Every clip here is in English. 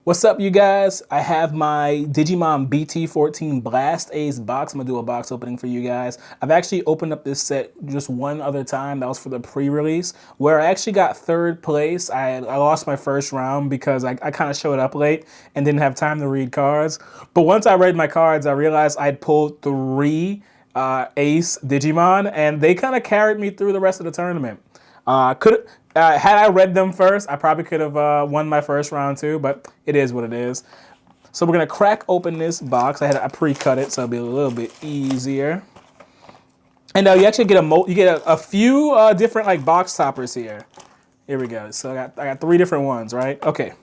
What's up, you guys? I have my Digimon BT-14 Blast Ace box. I'm gonna do a box opening for you guys. I've actually opened up this set just one other time. That was for the pre-release, where I actually got third place. I lost my first round because I kind of showed up late and didn't have time to read cards. But once I read my cards, I realized I'd pulled three Ace Digimon, and they kind of carried me through the rest of the tournament. Had I read them first, I probably could have won my first round too, but it is what it is. So we're gonna crack open this box. I pre-cut it, so it'll be a little bit easier. And you actually get a few different like box toppers here. Here we go. So I got three different ones, right? Okay.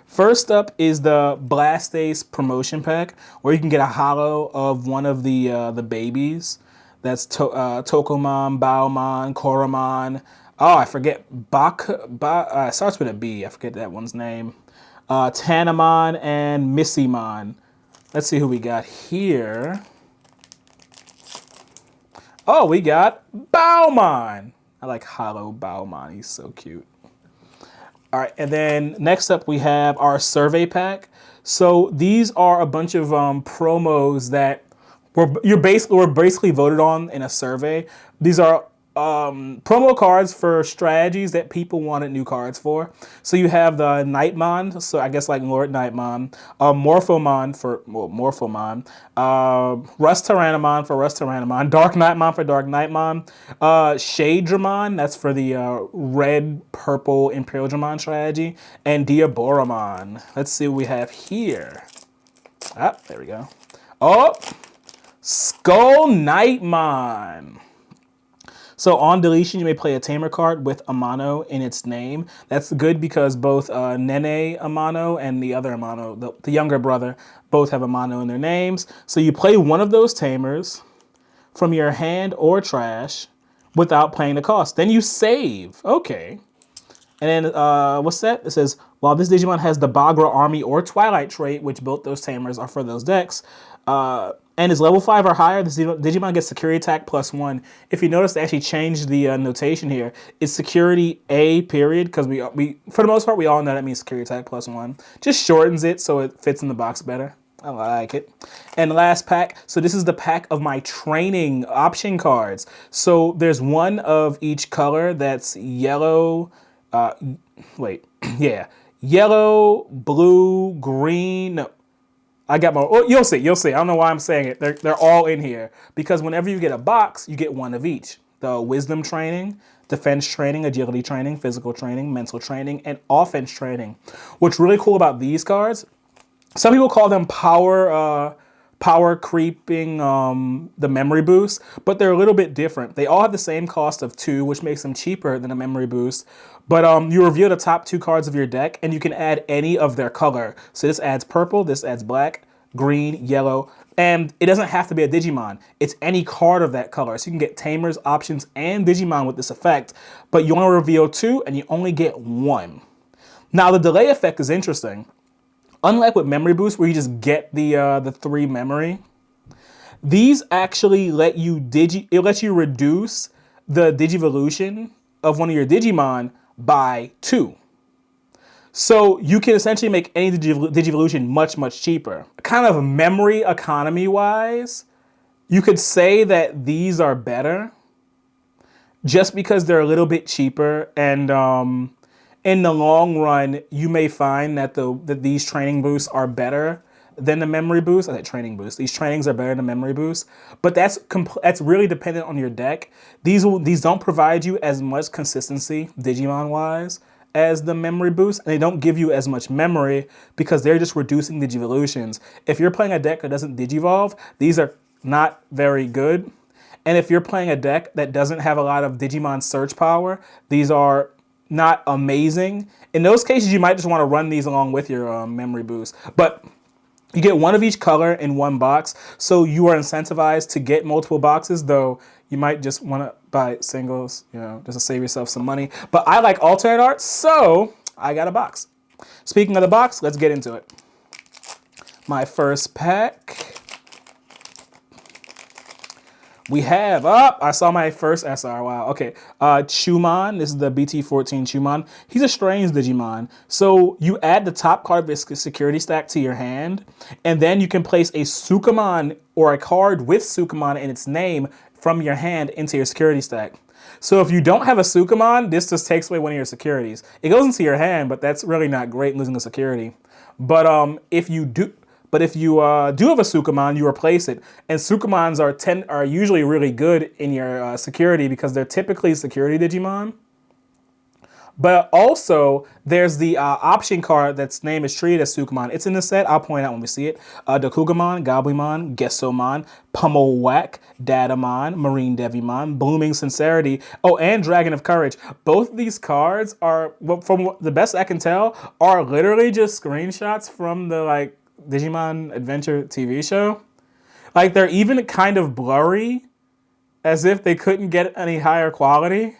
First up is the Blast Ace promotion pack, where you can get a holo of one of the babies. That's Tokomon, Baomon, Koromon. Oh, I forget. Starts with a B. I forget that one's name. Tanamon and Missimon. Let's see who we got here. Oh, we got Baomon. I like holo Baomon. He's so cute. All right, and then next up we have our survey pack. So these are a bunch of promos that were basically voted on in a survey. These are promo cards for strategies that people wanted new cards for. So you have the Nightmon, so I guess like Lord Nightmon, Morphomon for Morphomon, Rust Tyrannomon for Rust Tyrannomon, Dark Nightmon for Dark Nightmon, Shadramon, that's for the red purple Imperial Dramon strategy, and Diaboromon. Let's see what we have here. Ah, there we go. Oh, Skull Nightmon. So on deletion, you may play a Tamer card with Amano in its name. That's good because both Nene Amano and the other Amano, the younger brother, both have Amano in their names. So you play one of those Tamers from your hand or trash without paying the cost. Then you save. Okay. And then what's that? It says, while this Digimon has the Bagra Army or Twilight trait, which both those Tamers are for those decks, and is level 5 or higher, this Digimon gets security attack +1. If you notice, they actually changed the notation here. It's security A period, because we for the most part, we all know that means security attack +1. Just shortens it so it fits in the box better. I like it. And last pack. So this is the pack of my training option cards. So there's one of each color that's yellow. Yellow, blue, green. No. I got more. Oh, you'll see. I don't know why I'm saying it. They're all in here because whenever you get a box, you get one of each. The wisdom training, defense training, agility training, physical training, mental training, and offense training. What's really cool about these cards, some people call them power creeping, the memory boost, but they're a little bit different. They all have the same cost of 2, which makes them cheaper than a memory boost. But you reveal the top 2 cards of your deck, and you can add any of their color. So this adds purple, this adds black, green, yellow, and it doesn't have to be a Digimon. It's any card of that color. So you can get Tamers, options, and Digimon with this effect, but you only reveal 2, and you only get 1. Now the delay effect is interesting. Unlike with Memory Boost, where you just get the 3 memory, these actually let you reduce the Digivolution of one of your Digimon by 2. So you can essentially make any Digivolution much, much cheaper. Kind of memory economy-wise, you could say that these are better just because they're a little bit cheaper, and in the long run, you may find that these training boosts are better than the memory boost. I said training boost. These trainings are better than memory boost, but that's really dependent on your deck. These don't provide you as much consistency Digimon-wise as the memory boost, and they don't give you as much memory because they're just reducing Digivolutions. If you're playing a deck that doesn't Digivolve, these are not very good. And if you're playing a deck that doesn't have a lot of Digimon search power, these are not amazing. In those cases, you might just want to run these along with your memory boost. But you get one of each color in one box, so you are incentivized to get multiple boxes, though you might just want to buy singles, just to save yourself some money. But I like alternate art, so I got a box. Speaking of the box, let's get into it. My first pack. We have up. I saw my first SR. Wow. Okay. Chumon. This is the BT-14 Chumon. He's a strange Digimon. So you add the top card of his security stack to your hand, and then you can place a Sukamon or a card with Sukamon in its name from your hand into your security stack. So if you don't have a Sukamon, this just takes away one of your securities. It goes into your hand, but that's really not great losing a security. But if you do have a Sukamon, you replace it. And Sukamons are usually really good in your security because they're typically security Digimon. But also, there's the option card that's name is treated as Sukamon. It's in the set. I'll point out when we see it. Dokugamon, Gabumon, Gesomon, Pummelwhack, Datamon, Marine Devimon, Blooming Sincerity, and Dragon of Courage. Both of these cards are, from the best I can tell, are literally just screenshots from the Digimon Adventure TV show. Like, they're even kind of blurry, as if they couldn't get any higher quality.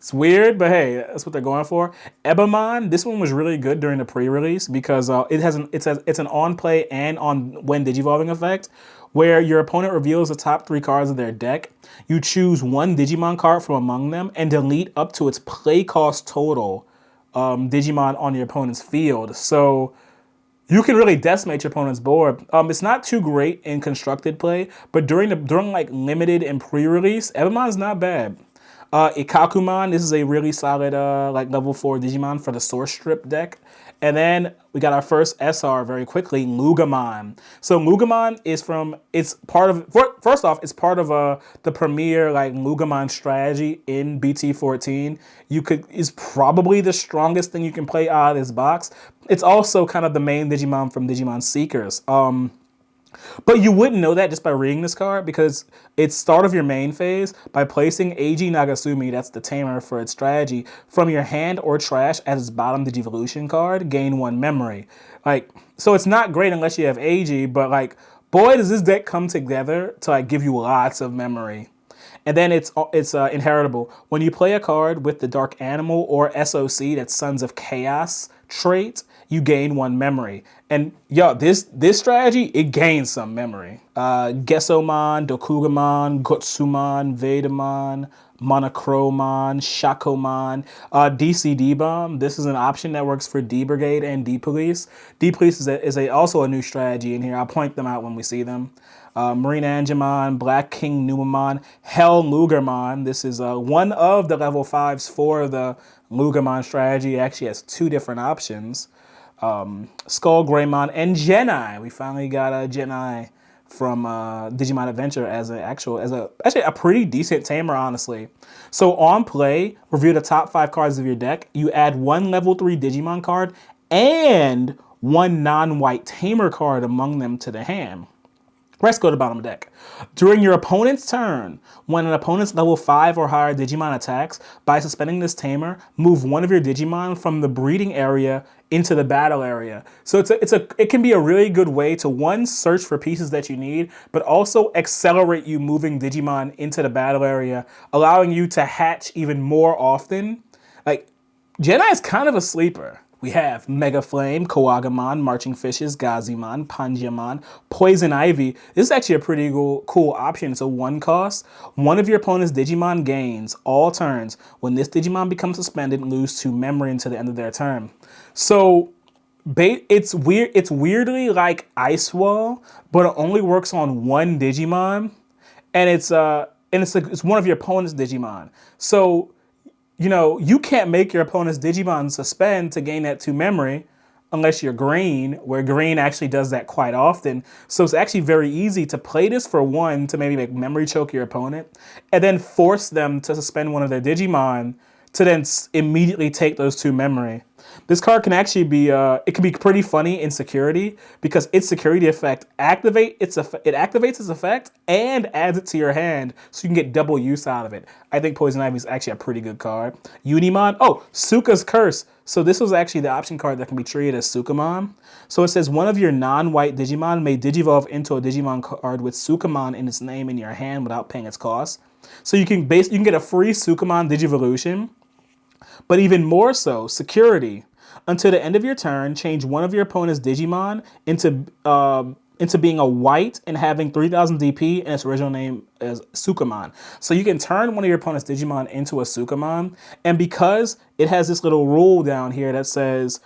It's weird, but hey, that's what they're going for. Ebamon, this one was really good during the pre-release because it's an on-play and on-when Digivolving effect, where your opponent reveals the top 3 cards of their deck. You choose one Digimon card from among them and delete up to its play cost total Digimon on your opponent's field. So you can really decimate your opponent's board. It's not too great in constructed play, but during limited and pre-release, Ebamon's not bad. Ikakumon, this is a really solid level 4 Digimon for the Source Strip deck. And then we got our first SR very quickly, Lugamon. So Lugamon it's part of the premier Lugamon strategy in BT-14. Is probably the strongest thing you can play out of this box. It's also kind of the main Digimon from Digimon Seekers. But you wouldn't know that just by reading this card because it's start of your main phase by placing Eiji Nagasumi, that's the tamer for its strategy, from your hand or trash as its bottom Digivolution card, gain 1 memory. So it's not great unless you have Eiji, but boy, does this deck come together to give you lots of memory. And then it's inheritable. When you play a card with the Dark Animal or SOC, that's Sons of Chaos trait, you gain 1 memory. And this strategy, it gains some memory. Gesomon, Dokugamon, Gotsumon, Vedamon, Monochromon, Shakomon, DCD Bomb. This is an option that works for D Brigade and D Police. D Police is also a new strategy in here. I'll point them out when we see them. Marine Angemon, Black King Numamon, Hell Lugermon. This is one of the level 5s for the Lugamon strategy. It actually has 2 different options. Skull Greymon, and Genai. We finally got a Genai from Digimon Adventure as actually a pretty decent tamer, honestly. So on play, review the top 5 cards of your deck. You add 1 level 3 Digimon card and 1 non-white tamer card among them to the hand. Let's go to the bottom of the deck. During your opponent's turn, when an opponent's level 5 or higher Digimon attacks, by suspending this tamer, move 1 of your Digimon from the breeding area into the battle area. So it can be a really good way to, 1, search for pieces that you need, but also accelerate you moving Digimon into the battle area, allowing you to hatch even more often. Genai is kind of a sleeper. We have Mega Flame, Koagamon, Marching Fishes, Gazimon, Panjiamon, Poison Ivy. This is actually a pretty cool option. It's a 1 cost. 1 of your opponent's Digimon gains all turns. When this Digimon becomes suspended, lose 2 memory until the end of their turn. So it's weird. It's weirdly like Ice Wall, but it only works on 1 Digimon, and it's one of your opponent's Digimon. So you can't make your opponent's Digimon suspend to gain that 2 memory unless you're green, where green actually does that quite often. So it's actually very easy to play this for 1 to maybe make memory choke your opponent and then force them to suspend one of their Digimon to then immediately take those 2 memory. This card can actually be, it can be pretty funny in security because its security effect activates its effect and adds it to your hand so you can get double use out of it. I think Poison Ivy is actually a pretty good card. Unimon, Suka's Curse. So this was actually the option card that can be treated as Sukamon. So it says 1 of your non-white Digimon may digivolve into a Digimon card with Sukamon in its name in your hand without paying its cost. So you can get a free Sukamon Digivolution. But even more so, security. Until the end of your turn, change 1 of your opponent's Digimon into into being a white and having 3000 DP, and its original name is Sukamon. So you can turn one of your opponent's Digimon into a Sukamon, and because it has this little rule down here that says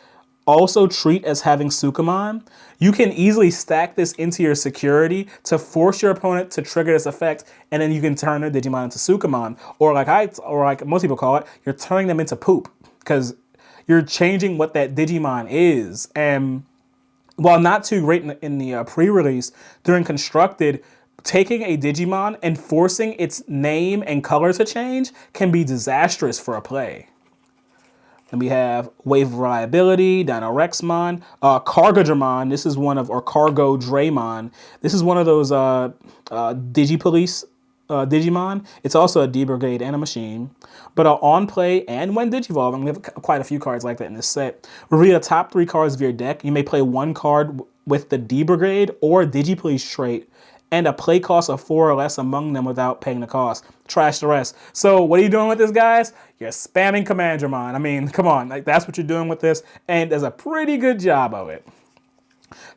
also treat as having Sukamon, you can easily stack this into your security to force your opponent to trigger this effect, and then you can turn their Digimon into Sukamon, or like most people call it, you're turning them into poop, because you're changing what that Digimon is. And while not too great in the pre-release, during Constructed, taking a Digimon and forcing its name and color to change can be disastrous for a play. And we have Wave Variability, Dinorexmon, Cargo-Dramon. This is one of, or Cargo Draymon. This is one of those Digipolice Digimon. It's also a D-Brigade and a machine. But on play and when Digivolving, we have quite a few cards like that in this set. Reveal the top 3 cards of your deck. You may play 1 card with the D-Brigade or Digipolice trait, and a play cost of 4 or less among them without paying the cost. Trash the rest. So what are you doing with this, guys? You're spamming Commandramon. I mean, come on. Like, that's what you're doing with this, and does a pretty good job of it.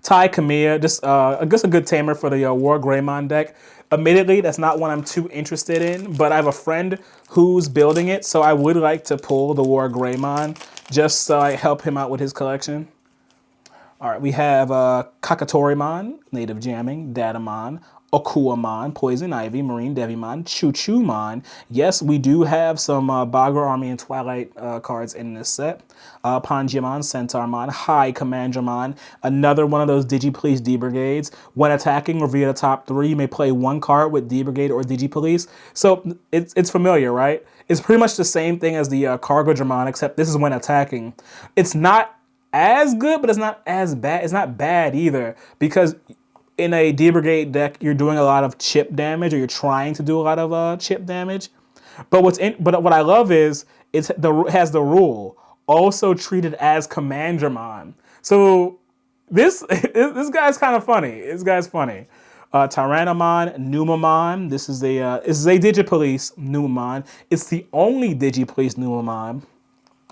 Tai Kamiya, just I guess a good tamer for the War Greymon deck. Admittedly, that's not one I'm too interested in, but I have a friend who's building it, so I would like to pull the War Greymon just so I help him out with his collection. All right, we have Kakatorimon, Native Jamming, Datamon, Okuamon, Poison Ivy, Marine Devimon, Choo-Choo-Mon. Yes, we do have some Bagra Army and Twilight cards in this set. Panjimon, Centaurmon, High Commandramon, another one of those Digipolice D-Brigades. When attacking or via the top 3, you may play 1 card with D-Brigade or Digipolice. So it's familiar, right? It's pretty much the same thing as the Cargo-Dramon, except this is when attacking. It's not as good, but it's not as bad. It's not bad either, because in a D-Brigade deck, you're doing a lot of chip damage, or you're trying to do a lot of chip damage. But what I love is it has the rule also treated as Commandramon. So this guy's kind of funny. This guy's funny. Tyrannomon, Numamon. This is a Digipolice Numamon. It's the only Digipolice Numamon.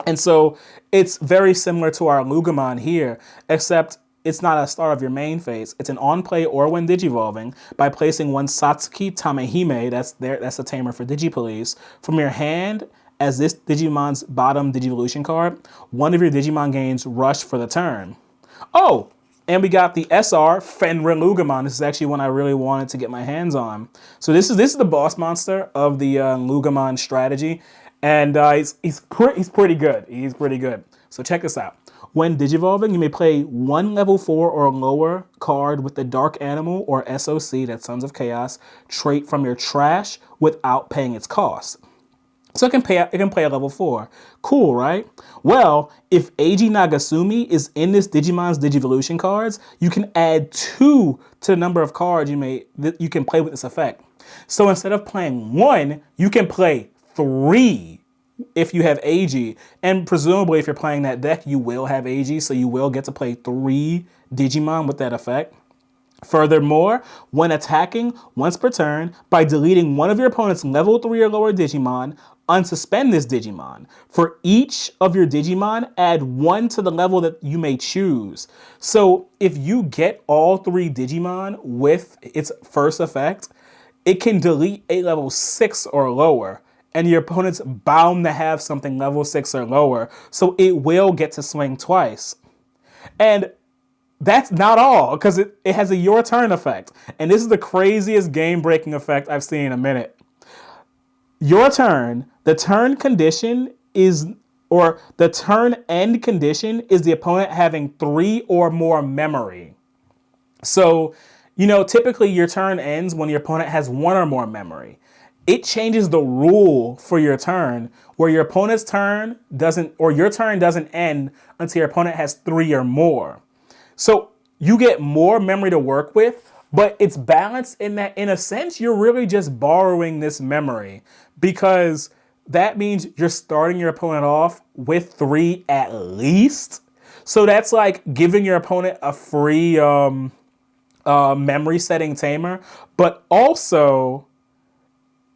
And so it's very similar to our Lugamon here, except it's not a start of your main phase. It's an on-play or when Digivolving by placing 1 Satsuki Tamehime, that's a tamer for Digipolice, from your hand as this Digimon's bottom Digivolution card. One of your Digimon gains Rush for the turn. Oh, and we got the SR Fenri-Lugamon. This is actually one I really wanted to get my hands on. So this is the boss monster of the Lugamon strategy. And he's pretty good. He's pretty good. So check this out. When Digivolving, you may play 1 level 4 or lower card with the Dark Animal or SOC, that's Sons of Chaos, trait from your trash without paying its cost. So it can play a level 4. Cool, right? Well, if Eiji Nagasumi is in this Digimon's Digivolution cards, you can add 2 to the number of cards you can play with this effect. So instead of playing 1, you can play 3 if you have AG, and presumably if you're playing that deck, you will have AG, so you will get to play 3 Digimon with that effect. Furthermore, when attacking once per turn, by deleting one of your opponent's level 3 or lower Digimon, unsuspend this Digimon. For each of your Digimon, add 1 to the level that you may choose. So if you get all 3 Digimon with its first effect, it can delete a level 6 or lower, and your opponent's bound to have something level 6 or lower, so it will get to swing twice. And that's not all, because it has a your turn effect. And this is the craziest game-breaking effect I've seen in a minute. Your turn, the turn condition is, or the turn end condition is the opponent having 3 or more memory. So, typically your turn ends when your opponent has 1 or more memory. It changes the rule for your turn where your opponent's turn doesn't, or your turn doesn't end until your opponent has 3 or more. So you get more memory to work with, but it's balanced in that, in a sense, you're really just borrowing this memory, because that means you're starting your opponent off with 3 at least. So that's like giving your opponent a free memory setting tamer, but also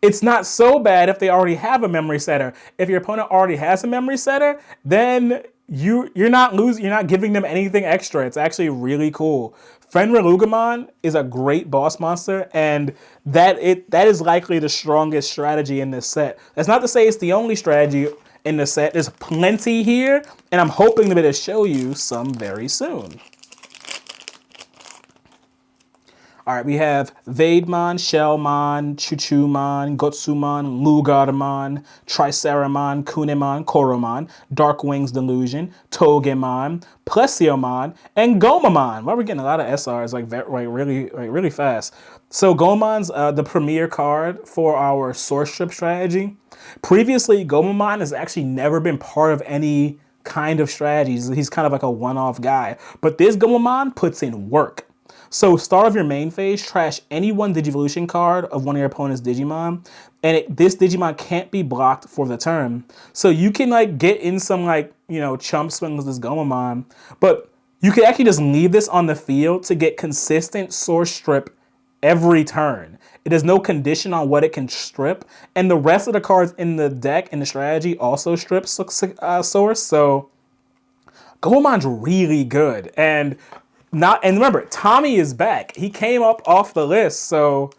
it's not so bad if they already have a memory setter. If your opponent already has a memory setter, then you're not losing. You're not giving them anything extra. It's actually really cool. Fenri-Lugamon is a great boss monster, and that is likely the strongest strategy in this set. That's not to say it's the only strategy in the set. There's plenty here, and I'm hoping to be able to show you some very soon. All right, we have Vademon, Shellmon, Chuchumon, Gotsumon, Lugarmon, Triceramon, Kunemon, Koromon, Darkwing's Delusion, Togemon, Plesiomon, and Gomamon. Well, we're getting a lot of SRs really fast. So Gomamon's the premier card for our Source Strip strategy. Previously, Gomamon has actually never been part of any kind of strategies. He's kind of like a one-off guy. But this Gomamon puts in work. So start of your main phase, trash any one Digivolution card of one of your opponent's Digimon, and this Digimon can't be blocked for the turn. So you can like get in some chump swings with this Gomamon, but you can actually just leave this on the field to get consistent Source Strip every turn. It has no condition on what it can strip, and the rest of the cards in the deck and the strategy also strip Source. So Gomamon's really good, and remember, Tommy is back. He came up off the list, so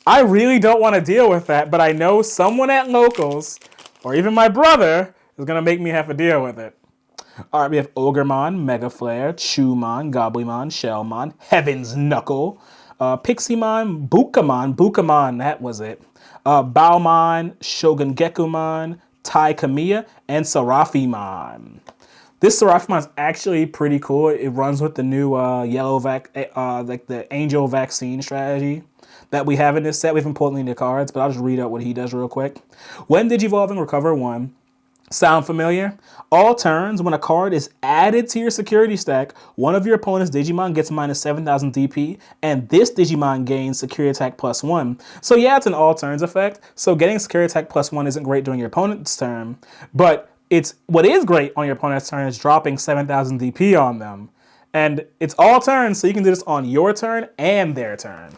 I really don't want to deal with that, but I know someone at Locals, or even my brother, is going to make me have to deal with it. All right, we have Ogremon, Mega Flare, Chewmon, Goblymon, Shellmon, Heaven's Knuckle, Piximon, Bukamon, that was it, Baomon, Shogun Gekumon, Tai Kamiya, and Seraphimon. This Seraphimon is actually pretty cool. It runs with the new like the Angel Vaccine strategy that we have in this set. We haven't pulled any of the cards, but I'll just read out what he does real quick. When Digivolving, recover 1. Sound familiar? All turns, when a card is added to your security stack, one of your opponent's Digimon gets minus 7,000 DP, and this Digimon gains security attack +1. So yeah, it's an all turns effect. So getting security attack +1 isn't great during your opponent's turn, but what is great on your opponent's turn is dropping 7,000 DP on them. And it's all turns, so you can do this on your turn and their turn.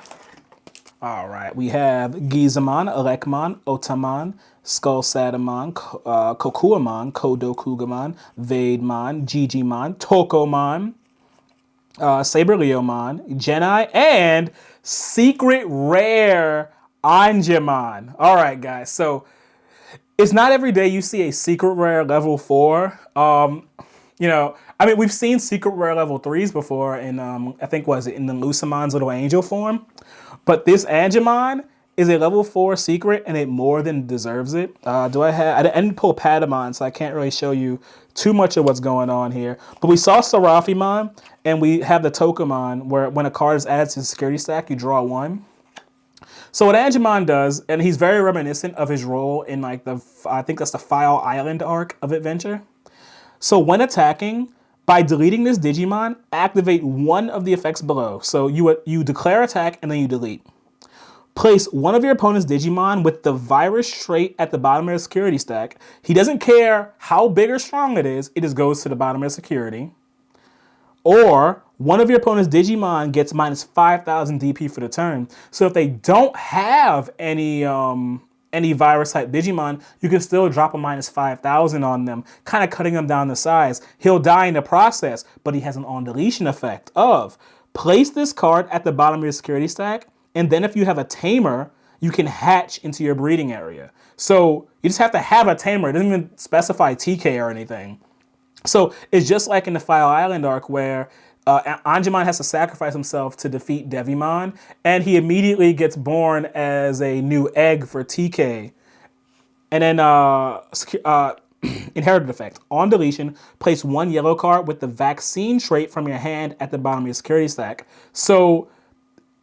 All right, we have Gizamon, Alecmon, Otamon, Skullsatamon, Kokuamon, Kodokugamon, Vademon, Gigimon, Tokomon, Saberleomon, Genai, and Secret Rare Angemon. All right, guys, so it's not every day you see a Secret Rare level 4. We've seen Secret Rare level 3s before in, I think, in the Lusamon's Little Angel form. But this Angemon is a level 4 secret, and it more than deserves it. I didn't pull Patamon, so I can't really show you too much of what's going on here. But we saw Seraphimon, and we have the Tokomon, where when a card is added to the security stack, you draw 1. So what Angemon does, and he's very reminiscent of his role in I think that's the File Island arc of Adventure. So when attacking, by deleting this Digimon, activate one of the effects below. So you declare attack and then you delete. Place one of your opponent's Digimon with the virus trait at the bottom of the security stack. He doesn't care how big or strong it just goes to the bottom of security. Or one of your opponent's Digimon gets minus 5,000 DP for the turn. So if they don't have any virus type Digimon, you can still drop a minus 5,000 on them, kind of cutting them down to size. He'll die in the process, but he has an on deletion effect of place this card at the bottom of your security stack, and then if you have a Tamer, you can hatch into your breeding area. So you just have to have a Tamer. It doesn't even specify TK or anything. So it's just like in the File Island arc where Angemon has to sacrifice himself to defeat Devimon, and he immediately gets born as a new egg for TK. And then inherited effect. On deletion, place one yellow card with the vaccine trait from your hand at the bottom of your security stack. So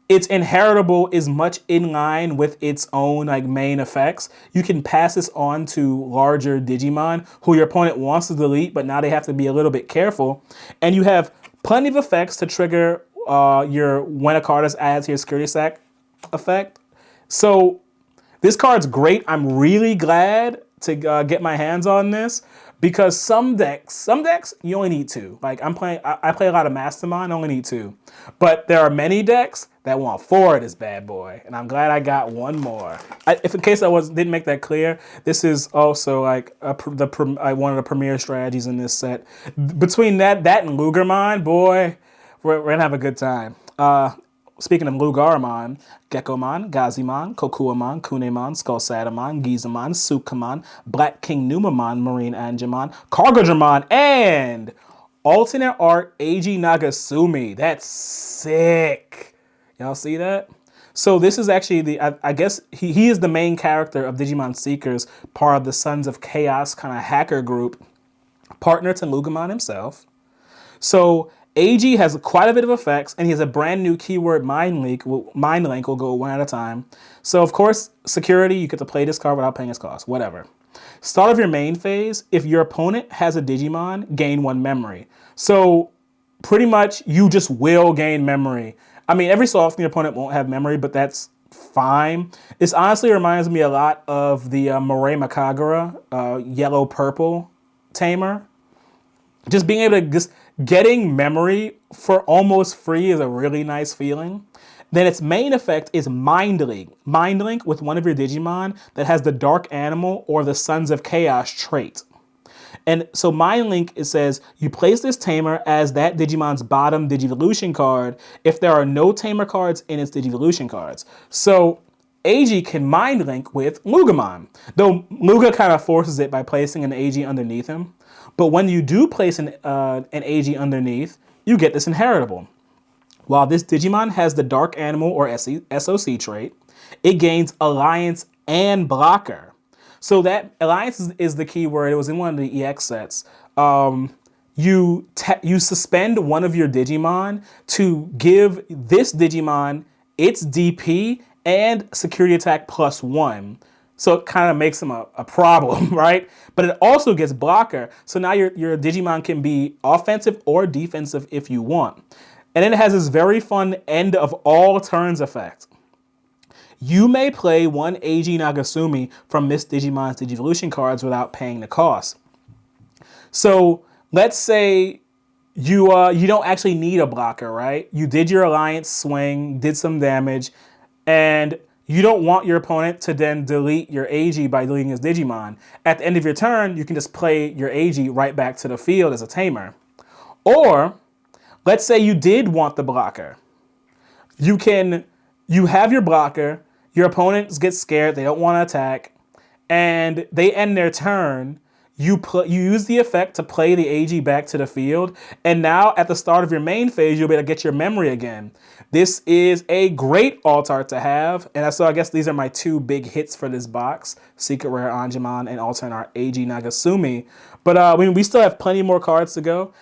its inheritable is much in line with its own main effects. You can pass this on to larger Digimon who your opponent wants to delete, but now they have to be a little bit careful. And you have plenty of effects to trigger when a card is added to your security stack effect. So this card's great. I'm really glad to get my hands on this. Because some decks, you only need 2. Like I play a lot of Mastermind, I only need 2. But there are many decks that want 4 of this bad boy, and I'm glad I got 1 more. If in case didn't make that clear, this is also like one of the premier strategies in this set. Between that and Lugamon, boy, we're gonna have a good time. Speaking of Lugamon, Geckomon, Gazimon, Kokuamon, Kunemon, Skullsatamon, Gizamon, Sukamon, Black King Numamon, Marine Angemon, Cargadramon, and alternate art Eiji Nagasumi. That's sick. Y'all see that? So this is actually I guess he is the main character of Digimon Seekers, part of the Sons of Chaos kind of hacker group, partner to Lugamon himself. So AG has quite a bit of effects, and he has a brand new keyword Mind Link. Mind Link will go one at a time. So, of course, security, you get to play this card without paying its cost, whatever. Start of your main phase, if your opponent has a Digimon, gain 1 memory. So, pretty much, you just will gain memory. I mean, every so often your opponent won't have memory, but that's fine. This honestly reminds me a lot of the Moray Makagura yellow-purple tamer. Just being able to getting memory for almost free is a really nice feeling. Then its main effect is Mind Link. Mind Link with one of your Digimon that has the Dark Animal or the Sons of Chaos trait. And so Mind Link, it says, you place this Tamer as that Digimon's bottom Digivolution card if there are no Tamer cards in its Digivolution cards. So AG can Mind Link with Lugamon, though Luga kind of forces it by placing an AG underneath him. But when you do place an AG underneath, you get this inheritable. While this Digimon has the Dark Animal or SOC trait, it gains Alliance and Blocker. So that Alliance is the key word. It was in one of the EX sets. You suspend one of your Digimon to give this Digimon its DP and security attack +1. So it kind of makes him a problem, right? But it also gets blocker. So now your Digimon can be offensive or defensive if you want. And then it has this very fun end of all turns effect. You may play 1 AG Nagasumi from Miss Digimon's Digivolution cards without paying the cost. So let's say you don't actually need a blocker, right? You did your Alliance swing, did some damage, and you don't want your opponent to then delete your AG by deleting his Digimon. At the end of your turn, you can just play your AG right back to the field as a Tamer. Or, let's say you did want the blocker. You have your blocker, your opponents get scared, they don't want to attack, and they end their turn. You use the effect to play the AG back to the field, and now at the start of your main phase, you'll be able to get your memory again. This is a great alt art to have, and so I guess these are my 2 big hits for this box: Secret Rare Angemon and alternate art AG Nagasumi. But we still have plenty more cards to go.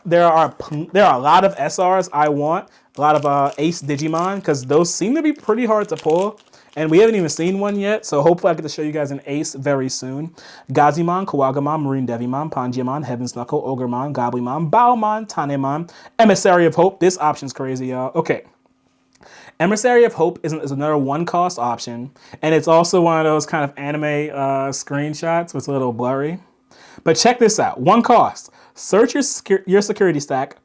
There are a lot of SRs I want, a lot of Ace Digimon, because those seem to be pretty hard to pull. And we haven't even seen one yet, so hopefully I get to show you guys an ace very soon. Gazimon, Kawagamon, Marine Devimon, Pangiamon, Heaven's Knuckle, Ogremon, Goblimon, Baomon, Tanemon, Emissary of Hope. This option's crazy, y'all. Okay. Emissary of Hope is another 1-cost option, and it's also one of those kind of anime screenshots, so it's a little blurry. But check this out. 1 cost. Search your security stack.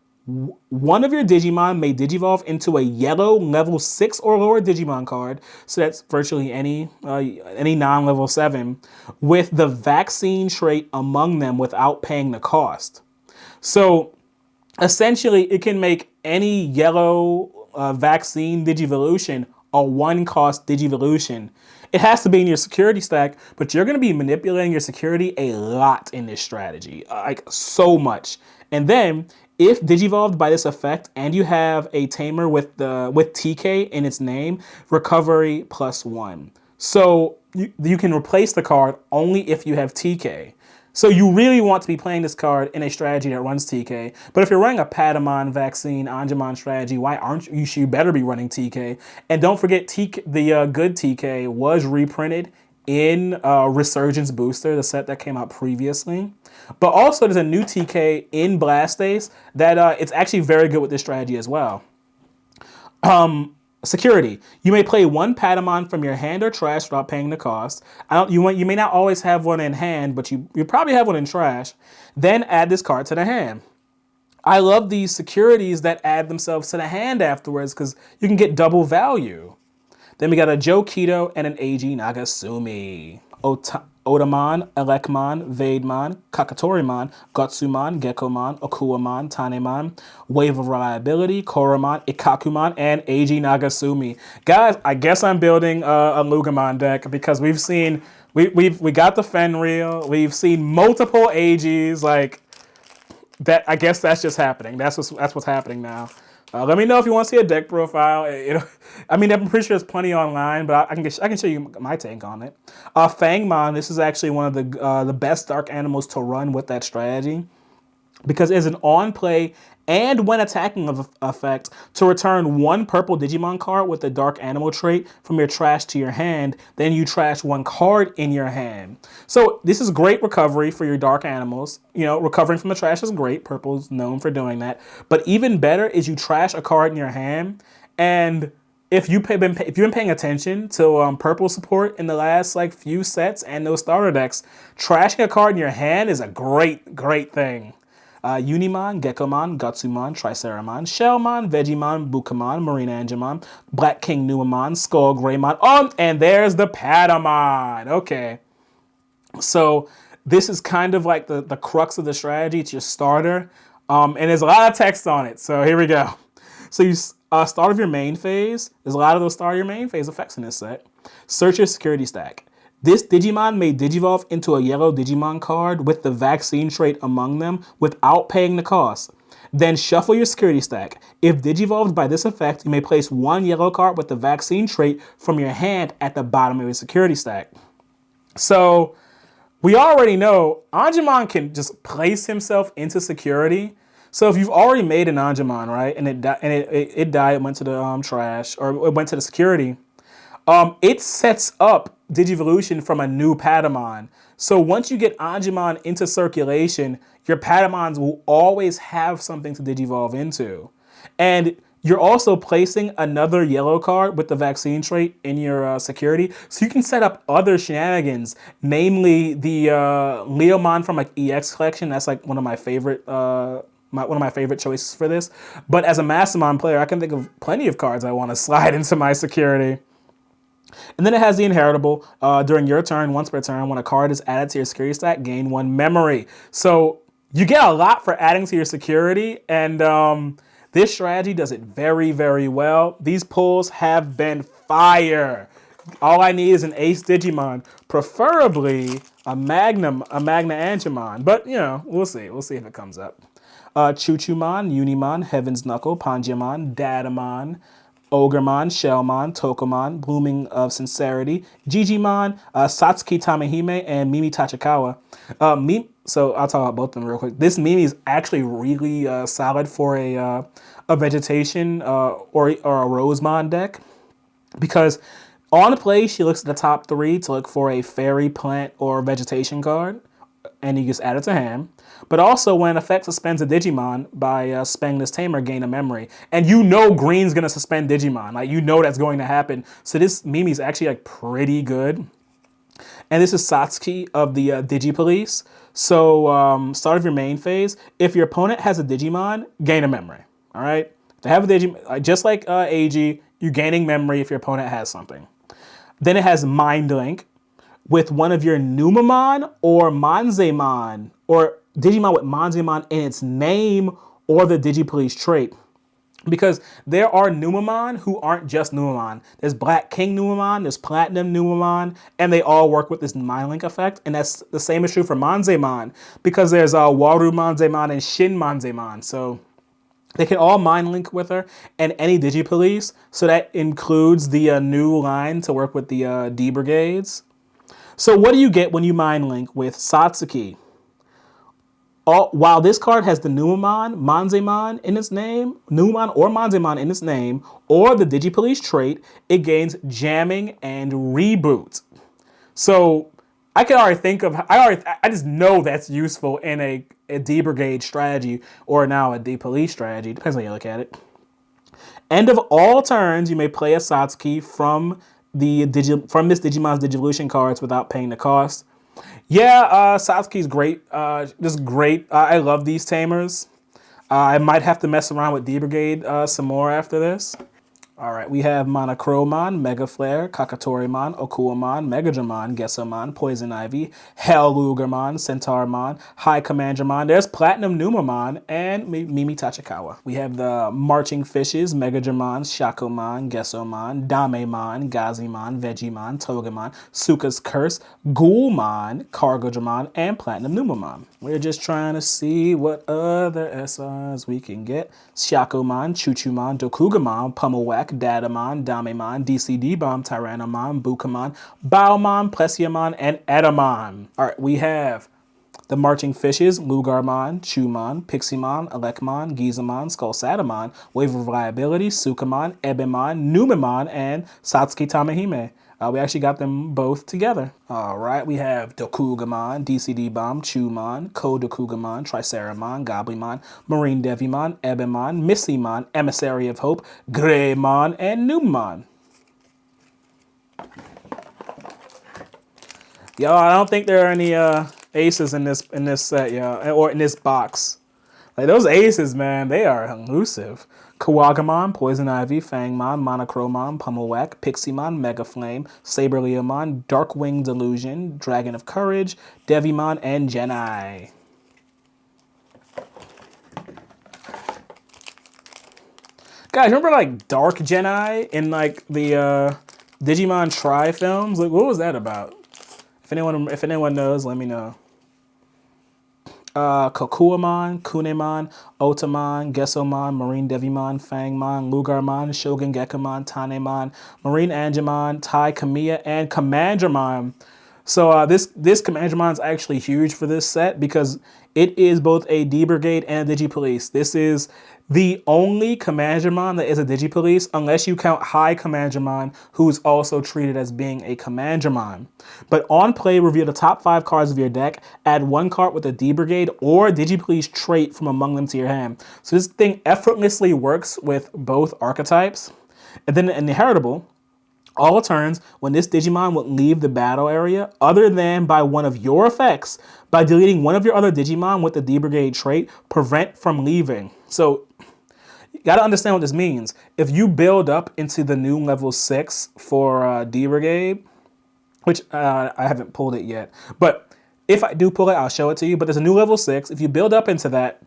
One of your Digimon may Digivolve into a yellow level 6 or lower Digimon card, so that's virtually any non-level 7, with the vaccine trait among them without paying the cost. So essentially, it can make any yellow vaccine Digivolution a 1-cost Digivolution. It has to be in your security stack, but you're going to be manipulating your security a lot in this strategy, like so much. And then, if Digivolved by this effect and you have a Tamer with TK in its name, recovery +1. So you can replace the card only if you have TK. So you really want to be playing this card in a strategy that runs TK. But if you're running a Patamon, Vaccine, Angemon strategy, why aren't you? You better be running TK. And don't forget, the good TK was reprinted in Resurgence Booster, the set that came out previously. But also there's a new TK in Blastace that it's actually very good with this strategy as well. Security. You may play one Patamon from your hand or trash without paying the cost. You may not always have one in hand, but you probably have one in trash. Then add this card to the hand. I love these securities that add themselves to the hand afterwards because you can get double value. Then we got a Joe Keto and an AG Nagasumi. Otamon, Alecmon, Vademon, Kakatorimon, Gutsumon, Gekkomon, Akuamon, Tanemon, Wave of Reliability, Koromon, Ikakumon, and AG Nagasumi. Guys, I guess I'm building a Lugamon deck because we've seen, we got the Fenrir, we've seen multiple AGs, like, that. I guess that's just happening. That's what's happening now. Let me know if you want to see a deck profile. I mean, I'm pretty sure there's plenty online, but I can show you my take on it. Fangmon, this is actually one of the best dark animals to run with that strategy because it's an on-play and when attacking effect to return one purple Digimon card with the dark animal trait from your trash to your hand, then you trash one card in your hand. So this is great recovery for your dark animals. Recovering from the trash is great. Purple's known for doing that. But even better is you trash a card in your hand, and if you've been paying attention to purple support in the last few sets and those starter decks, trashing a card in your hand is a great thing. Unimon, Gekkomon, Gutsumon, Triceramon, Shellmon, Vegemon, Bukamon, Marina Angemon, Black King Nuamon, Skull Greymon, and there's the Patamon. Okay. So this is kind of like the crux of the strategy. It's your starter. And there's a lot of text on it. So here we go. So you start of your main phase. There's a lot of those start of your main phase effects in this set. Search your security stack. This Digimon may Digivolve into a yellow Digimon card with the vaccine trait among them without paying the cost. Then shuffle your security stack. If Digivolved by this effect, you may place one yellow card with the vaccine trait from your hand at the bottom of your security stack. So we already know Angemon can just place himself into security. So if you've already made an Angemon, right, and it died, it went to the trash, or it went to the security, it sets up Digivolution from a new Patamon. So once you get Angemon into circulation, your Patamons will always have something to Digivolve into. And you're also placing another yellow card with the vaccine trait in your security. So you can set up other shenanigans, namely the Leomon from EX collection. That's one of my favorite one of my favorite choices for this. But as a Mastermon player, I can think of plenty of cards I want to slide into my security. And then it has the inheritable. During your turn, once per turn, when a card is added to your security stack, gain one memory. So you get a lot for adding to your security, and this strategy does it very, very well. These pulls have been fire. All I need is an ace Digimon, preferably a Magna Angemon. But, we'll see. We'll see if it comes up. Chuchumon, Unimon, Heaven's Knuckle, Panjamon, Dadamon, Ogremon, Shellmon, Tokomon, Blooming of Sincerity, Jijimon, Satsuki Tamahime, and Mimi Tachikawa. So I'll talk about both of them real quick. This Mimi is actually really solid for a vegetation or a Rosemon deck because on play she looks at the top three to look for a fairy, plant, or vegetation card, and you just add it to hand. But also, when an effect suspends a Digimon by spending this Tamer, gain a memory. And green's going to suspend Digimon. That's going to happen. So this Mimi's actually pretty good. And this is Satsuki of the Digipolice. So start of your main phase. If your opponent has a Digimon, gain a memory. All right? If they have a Digimon, just like AG, you're gaining memory if your opponent has something. Then it has Mind Link with one of your Numamon or Manzemon, or Digimon with Manzemon in its name, or the Digipolice trait. Because there are Numamon who aren't just Numamon. There's Black King Numamon, there's Platinum Numamon, and they all work with this Mind Link effect. And that's the same is true for Manzemon, because there's Waru Manzemon and Shin Manzemon. So they can all Mind Link with her and any Digipolice. So that includes the new line to work with the D Brigades. So what do you get when you Mind Link with Satsuki? While this card has the Numamon, Manzemon in its name, Numamon or Manzemon in its name, or the Digipolice trait, it gains Jamming and Reboot. So I can already think of, I just know that's useful in a D Brigade strategy, or now a D Police strategy, depends on how you look at it. End of all turns, you may play a Satsuki from this Digimon's Digivolution cards without paying the cost. Yeah, Satsuki's great. Just great. I love these Tamers. I might have to mess around with D-Brigade some more after this. All right, we have Monochromon, Mega Flare, Kakatorimon, Okuamon, Megadramon, Gessamon, Poison Ivy, Fenri-Lugamon, Centaurmon, High Commandramon. There's Platinum Numamon and Mimi Tachikawa. We have the Marching Fishes, Megadramon, Shakomon, Gessomon, Damemon, Gazimon, Vegemon, Togemon, Suka's Curse, Ghoulmon, Cargodramon, and Platinum Numamon. We're just trying to see what other SRs we can get. Shakomon, Chuchumon, Dokugamon, Pummelwhack, Datamon, Damemon, DCD Bomb, Tyrannomon, Bukamon, Baomon, Plesiamon, and Etamon. All right, we have the Marching Fishes, Lugarmon, Chumon, Piximon, Alecmon, Gizamon, Skullsatamon, Wave of Reliability, Sukamon, Ebimon, Numemon, and Satsuki Tamahime. We actually got them both together. All right, we have Dokugamon, DCD Bomb, Chumon, Kodokugamon, Triceramon, Goblimon, Marine Devimon, Ebimon, Missymon, Emissary of Hope, Greymon, and Numemon. Yo, I don't think there are any aces in this set, yo, or in this box. Like those aces, man, they are elusive. Kawagamon, Poison Ivy, Fangmon, Monochromon, Pummelwhack, Piximon, Mega Flame, Saberleomon, Darkwing Delusion, Dragon of Courage, Devimon, and Genai. Guys, remember like Dark Genai in like the Digimon Tri films? Like, what was that about? If anyone knows, let me know. Kokuamon, Kunemon, Otamon, Gessomon, Marine Devimon, Fangmon, Lugarmon, Shogun Gekamon, Tanemon, Marine Angemon, Tai Kamiya, and Commandramon. So this Commandramon is actually huge for this set because it is both a D-Brigade and a Digipolice. This is the only Commandramon that is a Digipolice, unless you count High Commandramon, who's also treated as being a Commandramon. But on play, reveal the top 5 cards of your deck, add 1 card with a D-Brigade or Digipolice trait from among them to your hand. So this thing effortlessly works with both archetypes. And then an inheritable. All turns, when this Digimon would leave the battle area, other than by one of your effects, by deleting one of your other Digimon with the D-Brigade trait, prevent from leaving. So, you gotta understand what this means. If you build up into the new level 6 for D-Brigade, which I haven't pulled it yet, but if I do pull it, I'll show it to you. But there's a new level 6. If you build up into that,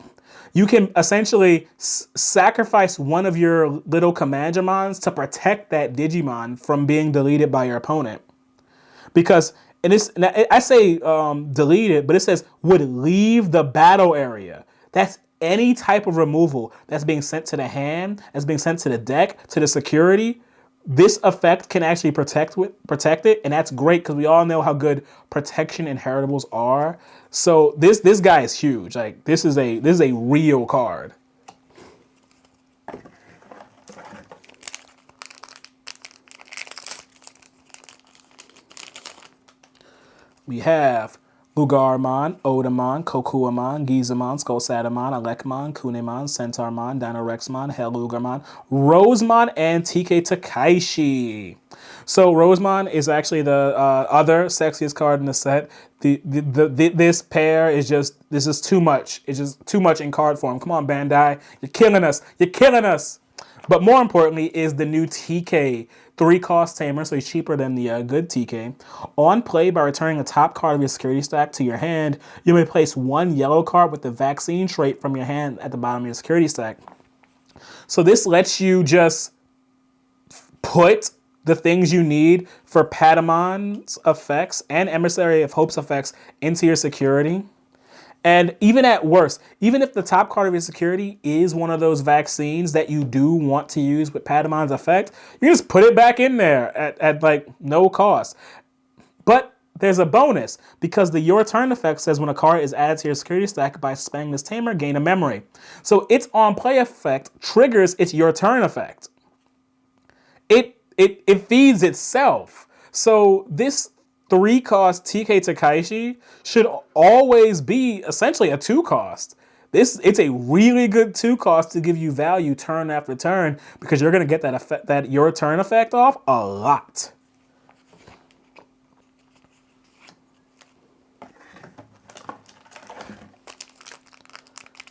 you can essentially sacrifice one of your little Commandramons to protect that Digimon from being deleted by your opponent. Because, I say delete it, but it says would leave the battle area. That's any type of removal that's being sent to the hand, that's being sent to the deck, to the security. This effect can actually protect it, and that's great because we all know how good protection inheritables are. So this guy is huge. Like this is a real card. We have Lugarmon, Otamon, Kokuamon, Gizamon, Skullsatamon, Alecmon, Kunemon, Centaurmon, Dinorexmon, Fenri-Lugamon, Rosemon, and TK Takaishi. So Rosemon is actually the other sexiest card in the set. This pair is this is too much. It's just too much in card form. Come on, Bandai, you're killing us. You're killing us. But more importantly is the new TK 3-cost Tamer, so he's cheaper than the good TK. On play, by returning the top card of your security stack to your hand, you may place 1 yellow card with the vaccine trait from your hand at the bottom of your security stack. So this lets you just put the things you need for Patamon's effects and Emissary of Hope's effects into your security. And even at worst, even if the top card of your security is one of those vaccines that you do want to use with Patamon's effect, you just put it back in there at like no cost. But there's a bonus, because the Your Turn effect says when a card is added to your security stack by spending this Tamer, gain a memory. So its on-play effect triggers its Your Turn effect. It feeds itself. So this 3-cost TK Takaishi should always be essentially a 2-cost, It's a really good 2 cost to give you value turn after turn because you're gonna get that effect, that your turn effect off a lot.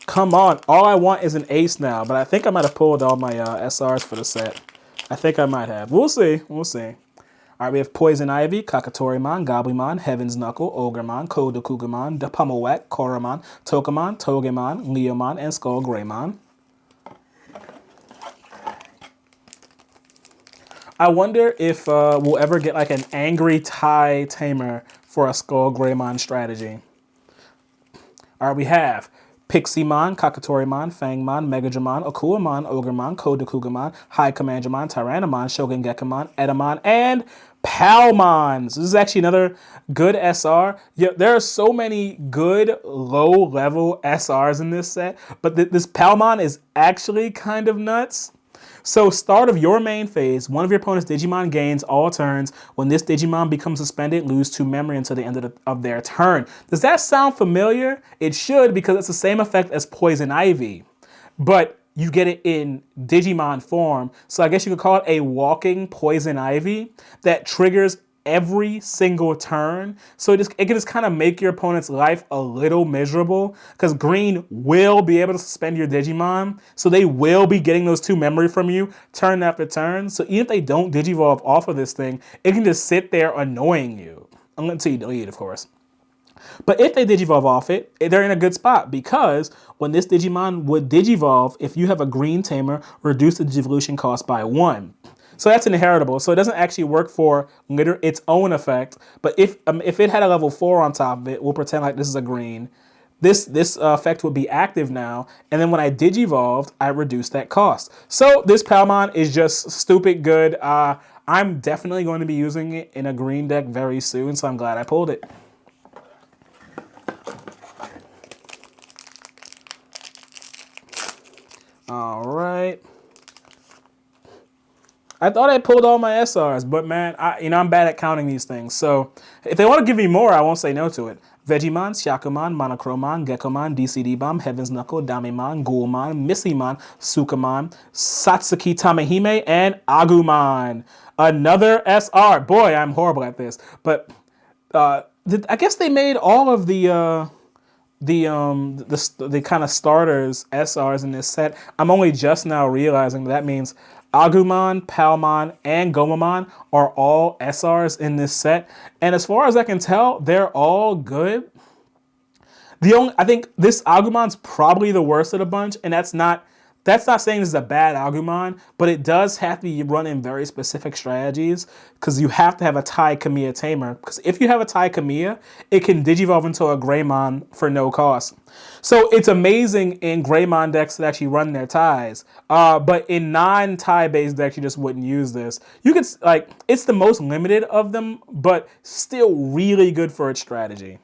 Come on, all I want is an ace now, but I think I might have pulled all my SRs for the set. I think I might have. We'll see. We'll see. All right, we have Poison Ivy, Kakatorymon, Goblimon, Heaven's Knuckle, Ogremon, Kodokugamon, Pummel-Whack, Koromon, Tokamon, Togemon, Leomon, and Skull Greymon. I wonder if we'll ever get like an angry Thai Tamer for a Skull Greymon strategy. All right, we have Piximon, Kakatorymon, Fangmon, Megadramon, Akuamon, Ogremon, Kodokugamon, High Commandramon, Tyrannomon, Shogungekamon, Edamon, and Palmon. So this is actually another good SR. Yeah, there are so many good low-level SRs in this set, but this Palmon is actually kind of nuts. So start of your main phase, one of your opponent's Digimon gains all turns. When this Digimon becomes suspended, lose 2 memory until the end of their turn. Does that sound familiar? It should, because it's the same effect as Poison Ivy, but you get it in Digimon form. So I guess you could call it a walking Poison Ivy that triggers every single turn. So it can just kind of make your opponent's life a little miserable because green will be able to suspend your Digimon. So they will be getting those 2 memory from you turn after turn. So even if they don't Digivolve off of this thing, it can just sit there annoying you. Until you delete it, of course. But if they Digivolve off it, they're in a good spot because when this Digimon would Digivolve, if you have a green Tamer, reduce the Digivolution cost by 1. So that's inheritable. So it doesn't actually work for its own effect. But if it had a level 4 on top of it, we'll pretend like this is a green. This effect would be active now. And then when I Digivolved, I reduced that cost. So this Palmon is just stupid good. I'm definitely going to be using it in a green deck very soon. So I'm glad I pulled it. All right. I thought I pulled all my SRs, but man, I'm bad at counting these things. So if they want to give me more, I won't say no to it. Vegemon, Shakumon, Monochromon, Gekomon, DCD Bomb, Heaven's Knuckle, Damimon, Ghoulmon, Missymon, Sukamon, Satsuki Tamehime, and Agumon. Another SR. Boy, I'm horrible at this. But I guess they made all of the kind of starters SRs in this set. I'm only just now realizing that means Agumon, Palmon, and Gomamon are all SRs in this set. And as far as I can tell, they're all good. I think this Agumon's probably the worst of the bunch, and that's not saying this is a bad Agumon, but it does have to be run in very specific strategies because you have to have a Tai Kamiya Tamer. Because if you have a Tai Kamiya, it can Digivolve into a Greymon for no cost. So it's amazing in Greymon decks that actually run their ties. But in non-Tai based decks, you just wouldn't use this. You could, it's the most limited of them, but still really good for its strategy.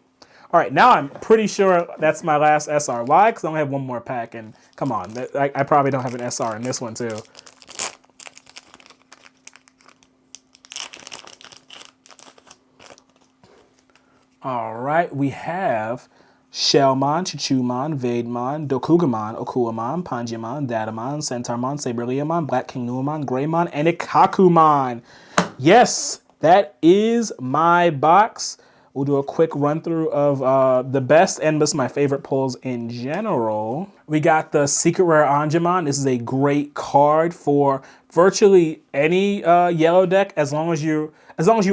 All right, now I'm pretty sure that's my last SR. Why? Because I only have one more pack, and come on, I probably don't have an SR in this one too. All right, we have Shellmon, Chichumon, Vademon, Dokugamon, Okuamon, Panjimon, Datamon, Centaurmon, Saberliamon, Black King Nuamon, Greymon, and Ikakumon. Yes, that is my box. We'll do a quick run through of the best and just my favorite pulls in general. We got the Secret Rare Anjumon. This is a great card for virtually any yellow deck as long as you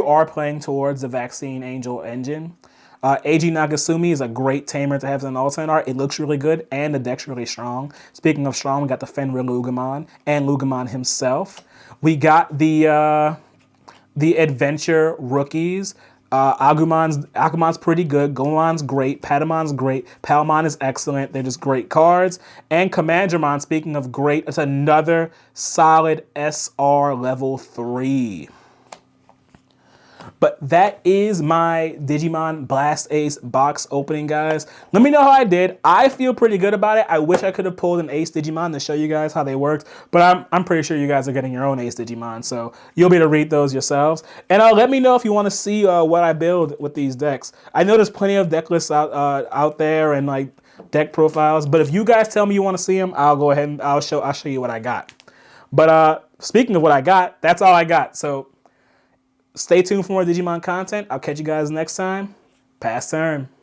are playing towards the Vaccine Angel engine. Eiji Nagasumi is a great tamer to have as an alternate art. It looks really good and the deck's really strong. Speaking of strong, we got the Fenri-Lugamon and Lugamon himself. We got the Adventure rookies. Agumon's pretty good. Goemon's great. Patamon's great. Palmon is excellent. They're just great cards. And Commandramon, speaking of great, it's another solid SR level 3. But that is my Digimon Blast Ace box opening, guys. Let me know how I did. I feel pretty good about it. I wish I could have pulled an Ace Digimon to show you guys how they worked, but I'm pretty sure you guys are getting your own Ace Digimon, so you'll be able to read those yourselves. And let me know if you want to see what I build with these decks. I know there's plenty of deck lists out there, and deck profiles. But if you guys tell me you want to see them, I'll go ahead and I'll show you what I got. But speaking of what I got, that's all I got. So stay tuned for more Digimon content. I'll catch you guys next time. Pass turn.